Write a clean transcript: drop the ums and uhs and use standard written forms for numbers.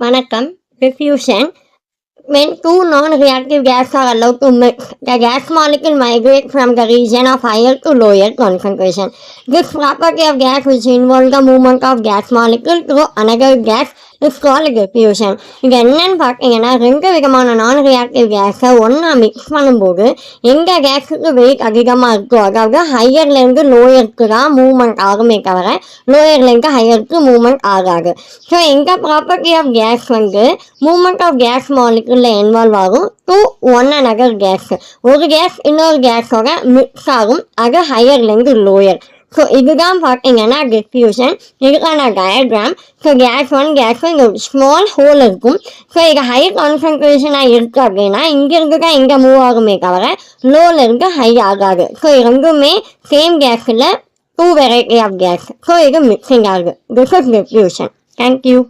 வணக்கம். Diffusion. When two non-reactive gases are allowed to mix, the gas molecule migrates from the region of higher to lower concentration. This property of gas which involves the movement of gas molecule through another gas is called diffusion. இது என்னன்னு பார்த்தீங்கன்னா ரெண்டு விதமான நான் reactive கேஸை ஒன்றா mix பண்ணும்போது எந்த கேஸுக்கு வெயிட் அதிகமாக இருக்கோ அதாவது ஹையர்லேருந்து லோயருக்கு தான் மூவ்மெண்ட் ஆகுமே தவிர லோயர்லேருந்து ஹையருக்கு மூவ்மெண்ட் ஆகாது. ஸோ எந்த property of gas movement of gas மாலிகுலில் இன்வால்வ் ஆகும் டு ஒன் அனதர் கேஸ். ஒரு கேஸ் இன்னொரு கேஸோட மிக்ஸ் ஆகும், அது ஹையர்லேருந்து லோயர். ஸோ இதுதான் பார்த்தீங்கன்னா டிஃப்யூஷன். இதுக்கான டயக்ராம். ஸோ கேஸ் ஒன் இங்கே ஒரு ஸ்மால் ஹோல் இருக்கும். ஸோ இது ஹை கான்சன்ட்ரேஷனாக இருக்குது அப்படின்னா இங்கேருந்து தான் இங்கே மூவ் ஆகுமே தவிர லோலேருந்து ஹை ஆகாது. ஸோ ரெண்டுமே சேம் கேஸில் two variety of gas. So இது மிக்சிங் ஆகுது. This is diffusion. தேங்க்யூ.